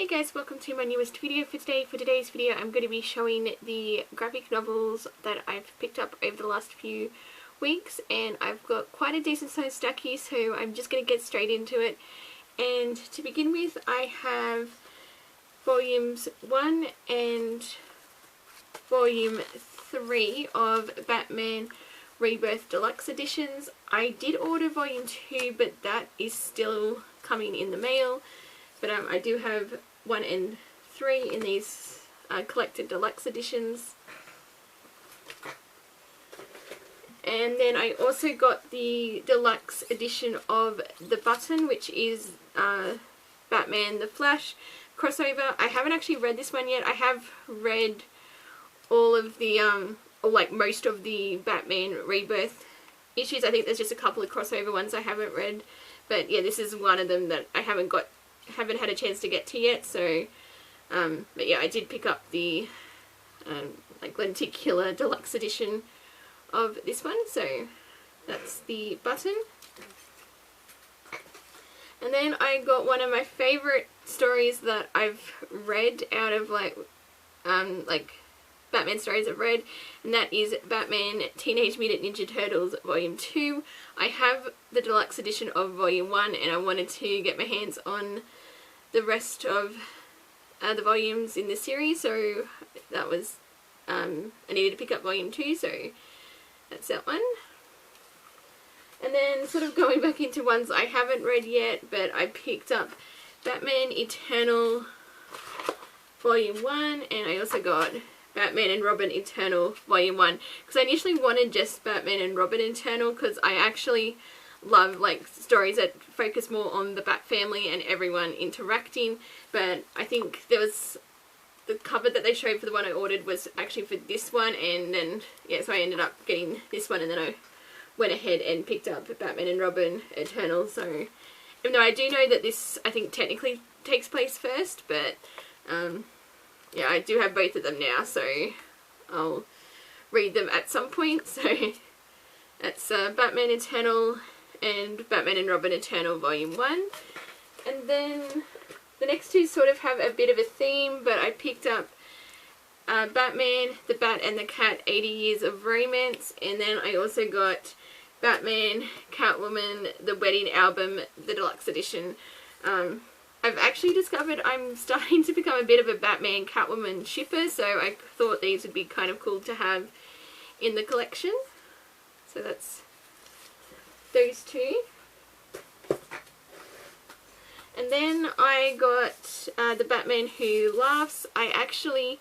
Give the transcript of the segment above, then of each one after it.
Hey guys, welcome to my newest video for today. For today's video I'm going to be showing the graphic novels that I've picked up over the last few weeks, and I've got quite a decent sized stack here, so I'm just going to get straight into it. And to begin with, I have volumes 1 and volume 3 of Batman Rebirth Deluxe editions. I did order volume 2, but that is still coming in the mail. But I do have 1 and 3 in these collected deluxe editions. And then I also got the deluxe edition of The Button, which is Batman the Flash crossover. I haven't actually read this one yet. I have read all of the, or like most of the Batman Rebirth issues. I think there's just a couple of crossover ones I haven't read. But yeah, this is one of them that I haven't had a chance to get to yet, so but yeah, I did pick up the like lenticular deluxe edition of this one, so that's The Button. And then I got one of my favourite stories that I've read out of like Batman stories I've read, and that is Batman Teenage Mutant Ninja Turtles Volume 2. I have the deluxe edition of Volume 1 and I wanted to get my hands on the rest of the volumes in this series, so that was, I needed to pick up Volume 2, so that's that one. And then sort of going back into ones I haven't read yet, but I picked up Batman Eternal Volume 1, and I also got Batman and Robin Eternal Volume 1, because I initially wanted just Batman and Robin Eternal, because I actually love like stories that focus more on the Bat family and everyone interacting, but I think there was the cover that they showed for the one I ordered was actually for this one, and then yeah, so I ended up getting this one, and then I went ahead and picked up Batman and Robin Eternal. So even though I do know that this I think technically takes place first, but yeah, I do have both of them now, so I'll read them at some point. So that's Batman Eternal and Batman and Robin Eternal Volume 1. And then the next two sort of have a bit of a theme, but I picked up Batman, the Bat and the Cat 80 Years of Romance, and then I also got Batman, Catwoman, the Wedding Album, the Deluxe Edition. I've actually discovered I'm starting to become a bit of a Batman Catwoman shipper, so I thought these would be kind of cool to have in the collection. So that's those two. And then I got the Batman Who Laughs. I actually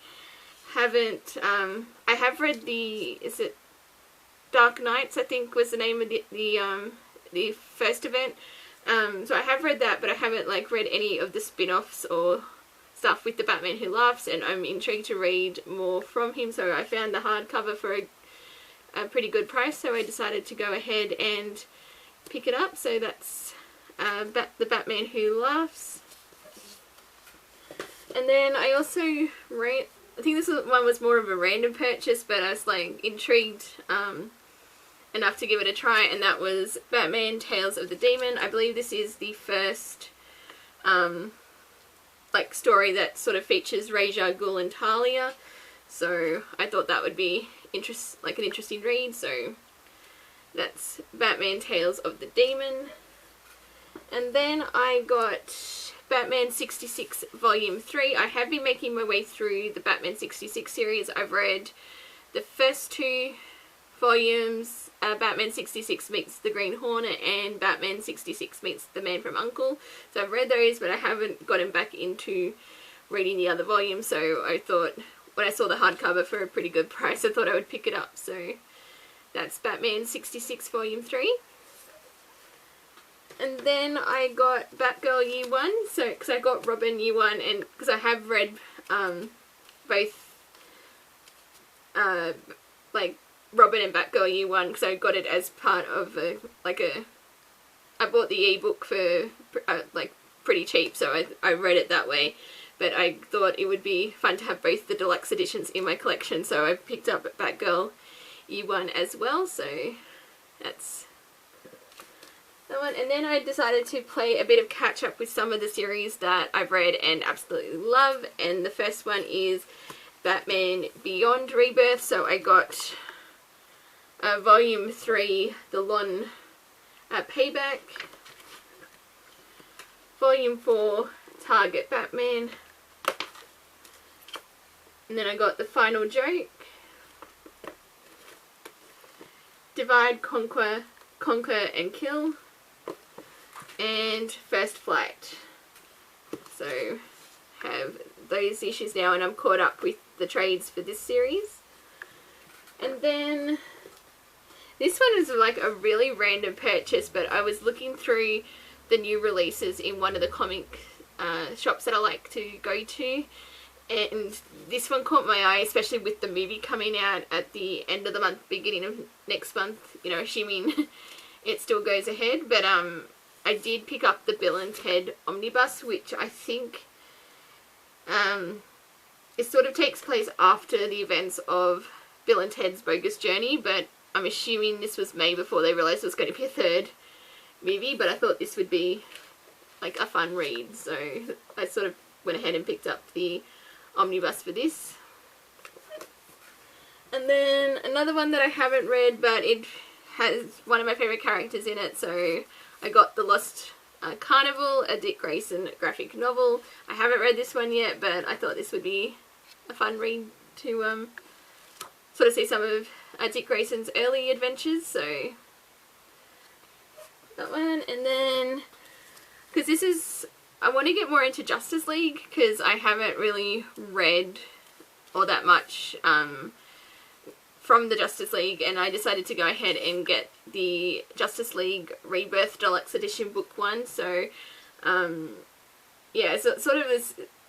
haven't, I have read the, is it Dark Knights, I think was the name of the first event. So I have read that, but I haven't like read any of the spin-offs or stuff with the Batman Who Laughs, and I'm intrigued to read more from him, so I found the hardcover for a pretty good price, so I decided to go ahead and pick it up. So that's the Batman Who Laughs. And then I also read, I think this one was more of a random purchase, but I was like intrigued enough to give it a try, and that was Batman Tales of the Demon. I believe this is the first like story that sort of features Ra's al Ghul and Talia, so I thought that would be an interesting read. So that's Batman Tales of the Demon. And then I got Batman 66 Volume 3. I have been making my way through the Batman 66 series. I've read the first two volumes, Batman 66 Meets the Green Hornet and Batman 66 Meets the Man from U.N.C.L.E. So I've read those, but I haven't gotten back into reading the other volumes, so I thought when I saw the hardcover for a pretty good price, I thought I would pick it up. So that's Batman 66 Volume 3. And then I got Batgirl Year 1, so because I got Robin Year 1, and because I have read both like Robin and Batgirl Year 1, because I got it as part of I bought the ebook for like pretty cheap, so I read it that way. But I thought it would be fun to have both the deluxe editions in my collection, so I picked up Batgirl Year 1 as well. So that's that one. And then I decided to play a bit of catch up with some of the series that I've read and absolutely love, and the first one is Batman Beyond Rebirth. So I got Volume 3, The Lon Payback, Volume 4, Target Batman, and then I got The Final Joke, Divide, Conquer and Kill, and First Flight. So have those issues now, and I'm caught up with the trades for this series. And then this one is like a really random purchase, but I was looking through the new releases in one of the comic shops that I like to go to, and this one caught my eye, especially with the movie coming out at the end of the month, beginning of next month, you know, assuming it still goes ahead. But I did pick up the Bill and Ted Omnibus, which I think it sort of takes place after the events of Bill and Ted's Bogus Journey, but I'm assuming this was made before they realised there was going to be a third movie. But I thought this would be like a fun read, so I sort of went ahead and picked up the omnibus for this. And then another one that I haven't read, but it has one of my favourite characters in it, so I got The Lost Carnival, a Dick Grayson graphic novel. I haven't read this one yet, but I thought this would be a fun read to sort of see some of Dick Grayson's early adventures, so that one. And then, because this is, I want to get more into Justice League, because I haven't really read all that much from the Justice League, and I decided to go ahead and get the Justice League Rebirth Deluxe Edition Book 1, so yeah, so sort of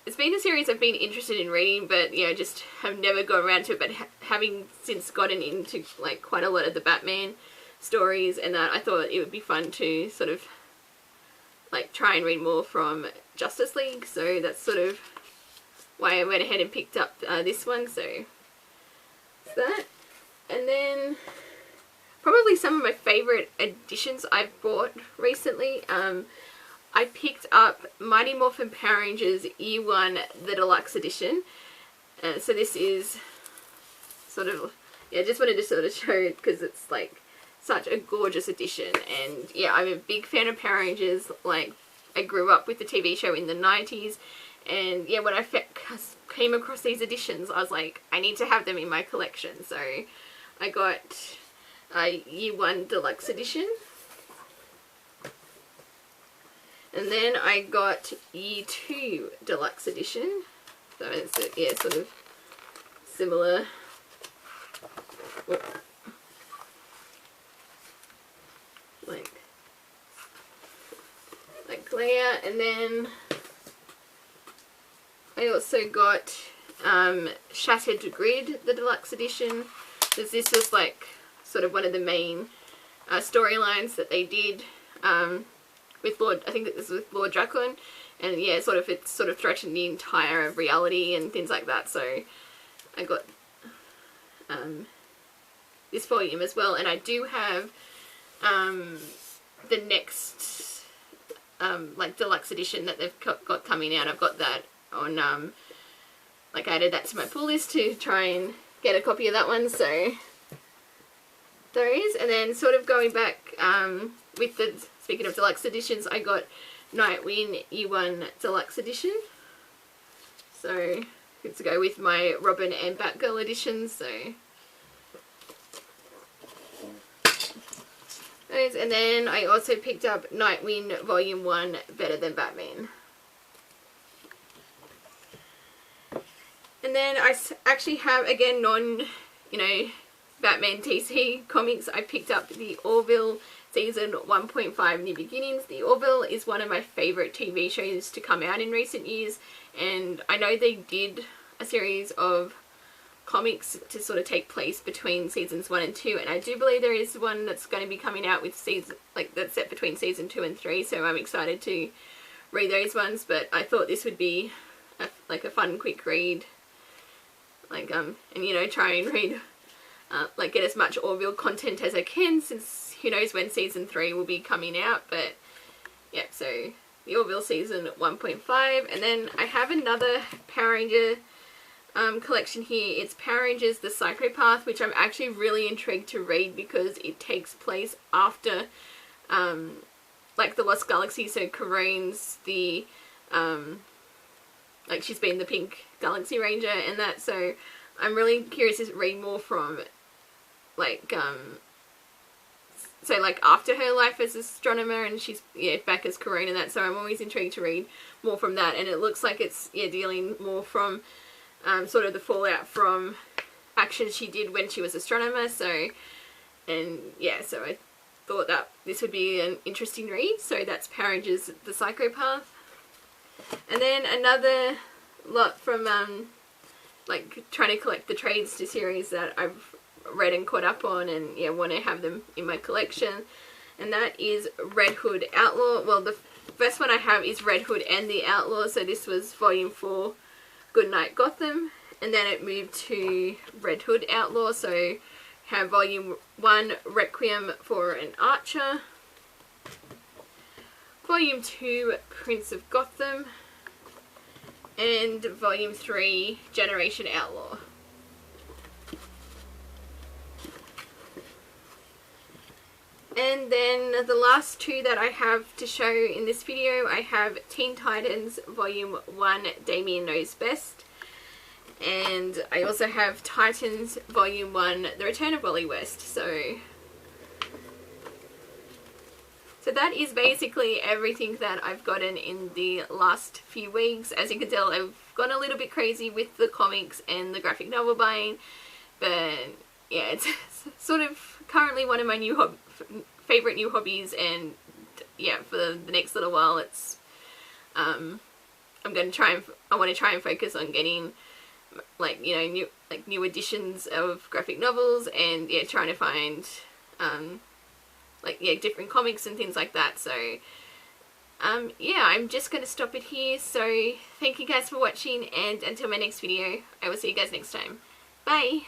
it's been a series I've been interested in reading, but you know, just have never gone around to it, but having since gotten into like quite a lot of the Batman stories and that, I thought it would be fun to sort of like try and read more from Justice League, so that's sort of why I went ahead and picked up this one, so that's that. And then probably some of my favourite editions I've bought recently, I picked up Mighty Morphin Power Rangers Year 1, the Deluxe Edition. So this is sort of, yeah, just wanted to sort of show it because it's like such a gorgeous edition. And yeah, I'm a big fan of Power Rangers. Like, I grew up with the TV show in the 90s. And yeah, when I came across these editions, I was like, I need to have them in my collection. So I got Year 1 Deluxe Edition. And then I got Year 2 Deluxe Edition. So it's yeah, sort of similar. Like layout. And then I also got Shattered Grid, the Deluxe Edition. Because this was like sort of one of the main storylines that they did with Lord, I think that this was with Lord Dracon, and yeah, it sort of threatened the entire reality and things like that, so I got this volume as well. And I do have the next like deluxe edition that they've got coming out. I've got that on like I added that to my pull list to try and get a copy of that one, so those. And then sort of going back with the, speaking of deluxe editions, I got Nightwing Year 1 Deluxe Edition, so good to go with my Robin and Batgirl editions, so those. And then I also picked up Nightwing Volume 1 Better Than Batman. And then I actually have, again, Batman TC comics. I picked up the Orville Season 1.5 New Beginnings. The Orville is one of my favourite TV shows to come out in recent years, and I know they did a series of comics to sort of take place between seasons 1 and 2, and I do believe there is one that's going to be coming out with that's set between season 2 and 3, so I'm excited to read those ones. But I thought this would be a fun quick read, and try and read get as much Orville content as I can, since who knows when season 3 will be coming out, but yeah, so the Orville season 1.5. And then I have another Power Ranger collection here. It's Power Rangers The Psychopath, which I'm actually really intrigued to read because it takes place after like the Lost Galaxy, so Corone's the like she's been the Pink Galaxy Ranger and that, so I'm really curious to read more from like so like after her life as astronomer, and she's back as Corone and that, so I'm always intrigued to read more from that. And it looks like it's dealing more from sort of the fallout from actions she did when she was astronomer. So, and yeah, so I thought that this would be an interesting read. So that's Power Rangers The Psychopath. And then another lot from like trying to collect the trades to series that I've read and caught up on, and yeah, want to have them in my collection, and that is Red Hood Outlaw. Well, the first one I have is Red Hood and the Outlaw, so this was volume 4, Goodnight Gotham, and then it moved to Red Hood Outlaw, so have volume 1, Requiem for an Archer, volume 2, Prince of Gotham, and volume 3, Generation Outlaw. And then the last two that I have to show in this video, I have Teen Titans Volume 1, Damien Knows Best. And I also have Titans Volume 1, The Return of Wally West. So that is basically everything that I've gotten in the last few weeks. As you can tell, I've gone a little bit crazy with the comics and the graphic novel buying. But yeah, it's sort of currently one of my favorite new hobbies, and yeah, for the next little while, it's I want to try and focus on getting like new editions of graphic novels, and yeah, trying to find different comics and things like that. So yeah, I'm just going to stop it here. So thank you guys for watching, and until my next video, I will see you guys next time. Bye!